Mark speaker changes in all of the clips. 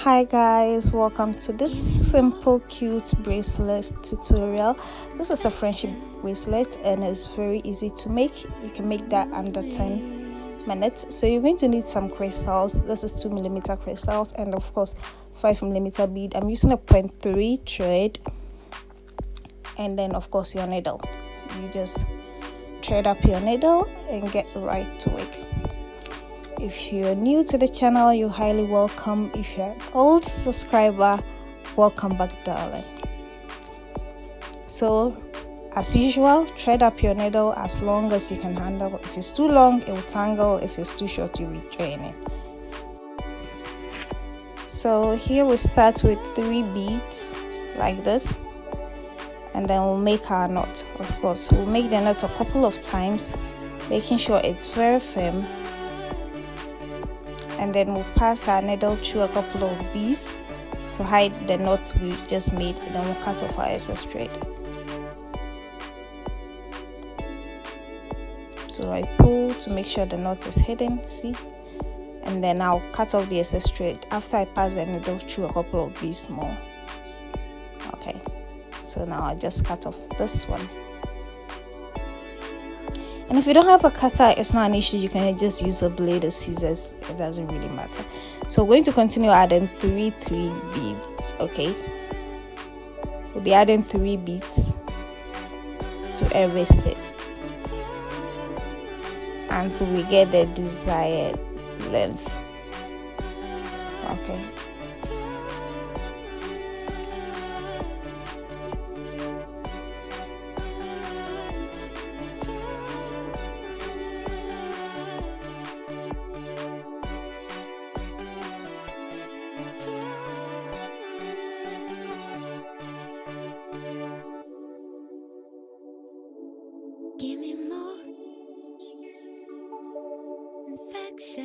Speaker 1: Hi guys, welcome to this simple cute bracelet tutorial. This is a friendship bracelet and it's very easy to make. You can make that under 10 minutes. So you're going to need some crystals. This is 2mm crystals and of course 5mm bead. I'm using a 0.3 thread, and then of course your needle. You just thread up your needle and get right to it. If you're new to the channel, you're highly welcome. If you're an old subscriber, welcome back, darling. So as usual, thread up your needle as long as you can handle. If it's too long, it will tangle. If it's too short, you'll be draining. So here we start with 3 beads like this, and then we'll make our knot. Of course, we'll make the knot a couple of times, making sure it's very firm. And then we'll pass our needle through a couple of beads to hide the knots we just made, and then we'll cut off our excess thread. So I pull to make sure the knot is hidden, see, and then I'll cut off the excess thread after I pass the needle through a couple of beads more. Okay, so now I just cut off this one. And if you don't have a cutter, it's not an issue. You can just use a blade or scissors. It doesn't really matter. So we're going to continue adding 3 beads. Okay, we'll be adding 3 beads to every step until we get the desired length. Okay.
Speaker 2: Give me more infectious.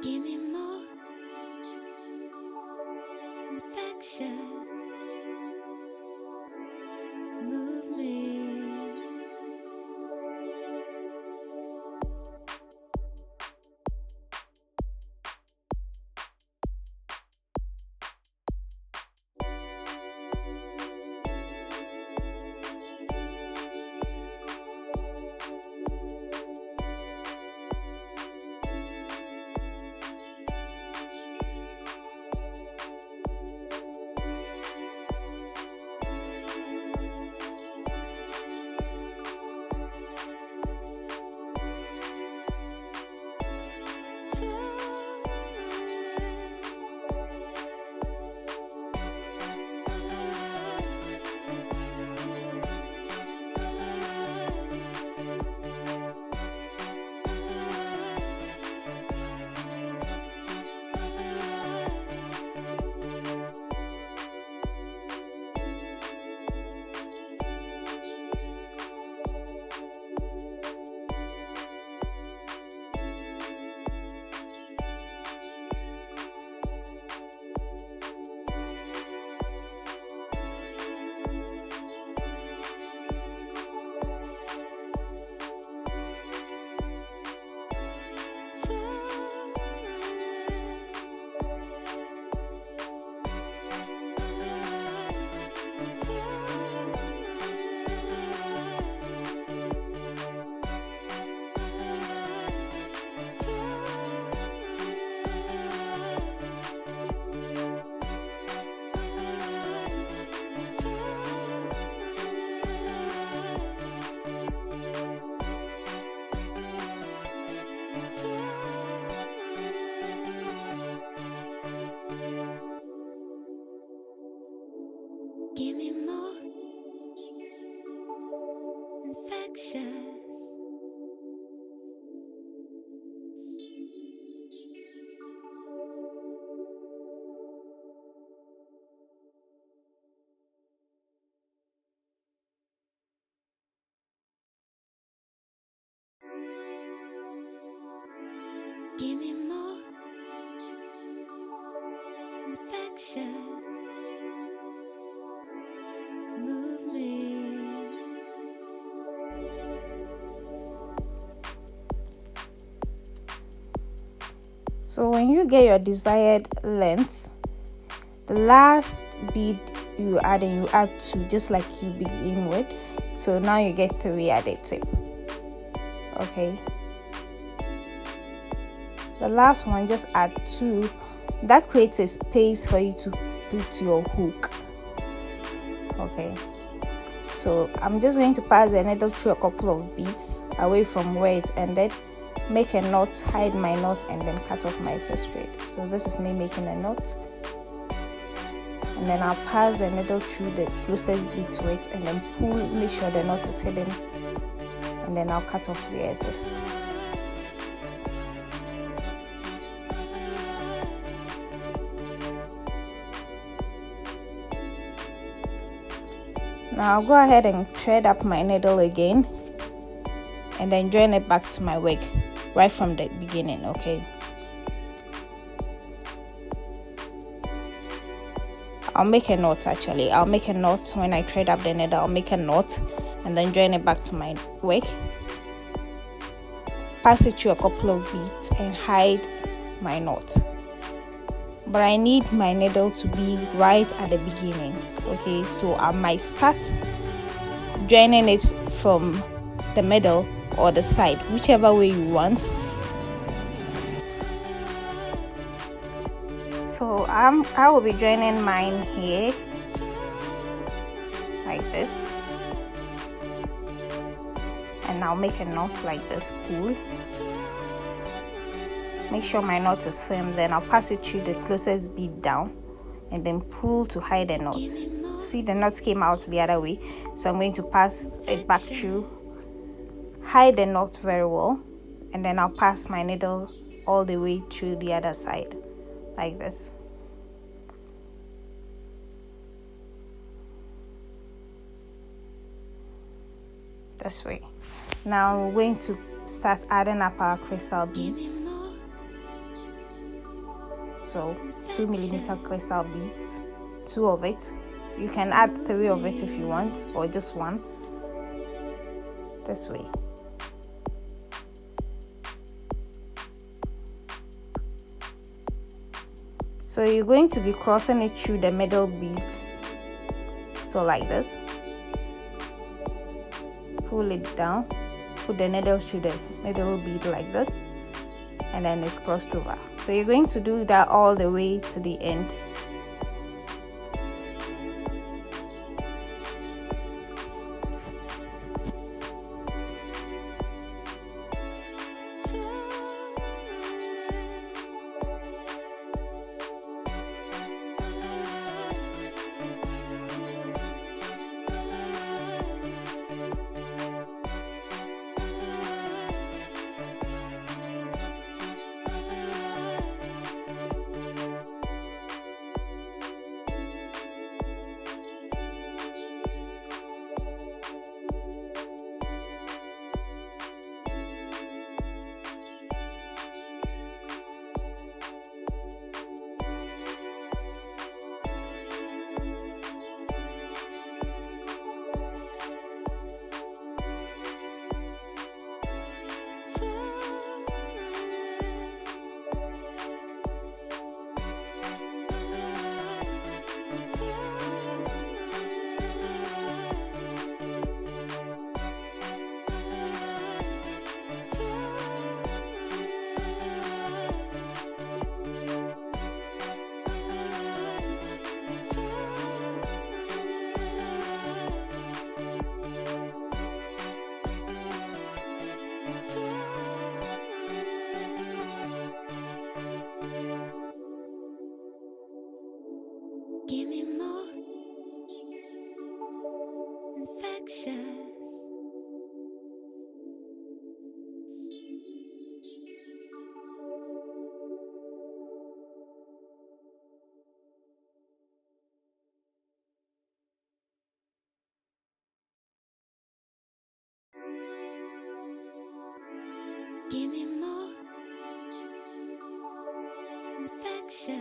Speaker 2: Give me more infectious. Move me. Give me more infectious. Give me more. infectious. Move me.
Speaker 1: So when you get your desired length, the last bead you add and you add 2 just like you begin with. So now you get 3 at the tip. Okay, the last one just add 2. That creates a space for you to put your hook. Okay, so I'm just going to pass the needle through a couple of beads away from where it ended, make a knot, hide my knot, and then cut off my excess thread. So this is me making a knot, and then I'll pass the needle through the closest bead to it and then pull, make sure the knot is hidden, and then I'll cut off the excess. Now I'll go ahead and thread up my needle again and then join it back to my wig right from the beginning. Okay, I'll make a knot. Actually, I'll make a knot when I thread up the needle. I'll make a knot and then join it back to my wig, pass it through a couple of beads and hide my knot. But I need my needle to be right at the beginning. Okay, so I might start joining it from the middle or the side, whichever way you want. So I will be joining mine here like this, and I'll make a knot like this, pull. Make sure my knot is firm, then I'll pass it through the closest bead down and then pull to hide the knot. See, the knot came out the other way, so I'm going to pass it back through, hide the knot very well, and then I'll pass my needle all the way through the other side like this. This way. Now we're going to start adding up our crystal beads. So 2mm crystal beads, 2 of it. You can add 3 of it if you want, or just 1. This way. So you're going to be crossing it through the middle beads. So like this. Pull it down, put the needle through the middle bead like this, and then it's crossed over. So you're going to do that all the way to the end.
Speaker 2: Give me more infectious. Give me more infectious.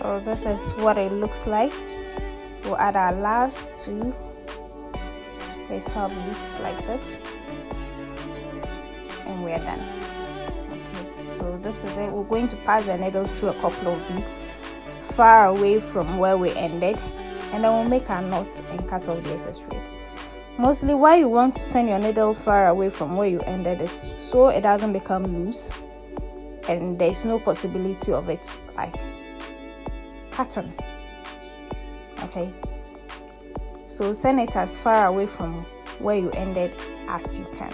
Speaker 1: So this is what it looks like. We'll add our last 2 crystal beads like this, and we're done. Okay, so this is it. We're going to pass the needle through a couple of beads far away from where we ended, and then we'll make our knot and cut off the excess thread. Mostly why you want to send your needle far away from where you ended is so it doesn't become loose and there's no possibility of it like cutting. Okay, so send it as far away from where you ended as you can.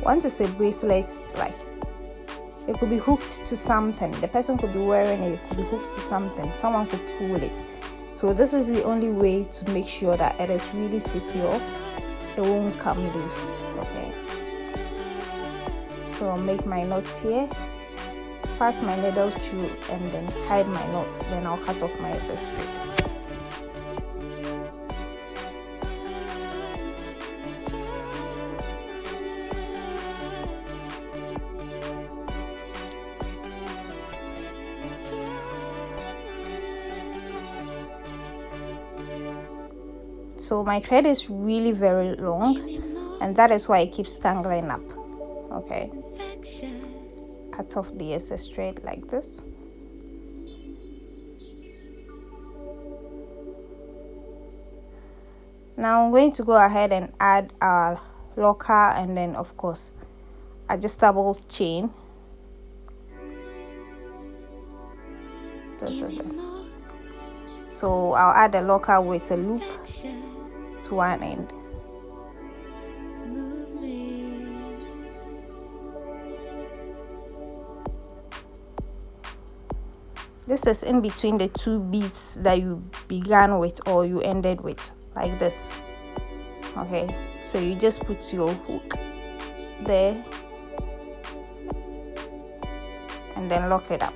Speaker 1: Once it's a bracelet, like it could be hooked to something, the person could be wearing it, it could be hooked to something, someone could pull it. So this is the only way to make sure that it is really secure, it won't come loose. Okay, so I'll make my knot here, pass my needle through, and then hide my knot. Then I'll cut off my excess thread. So my thread is really very long, and that is why it keeps tangling up. Okay, cut off the excess thread like this. Now I'm going to go ahead and add our locker, and then of course adjustable chain. This is it. So I'll add a locker with a loop to one end. This is in between the 2 beads that you began with or you ended with, like this. Okay, so you just put your hook there and then lock it up.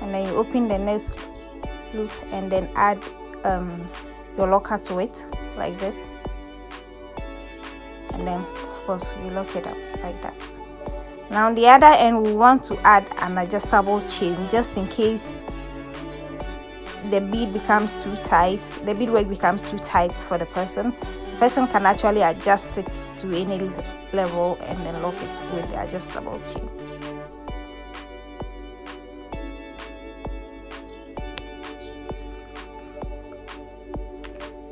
Speaker 1: And then you open the next loop and then add your locker to it like this, and then of course you lock it up like that. Now on the other end we want to add an adjustable chain just in case the bead becomes too tight, the beadwork becomes too tight for the person. The person can actually adjust it to any level and then lock it with the adjustable chain.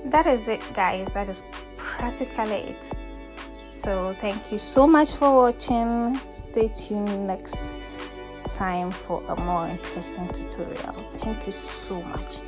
Speaker 1: That is it, guys. That is practically it. So thank you so much for watching. Stay tuned next time for a more interesting tutorial. Thank you so much.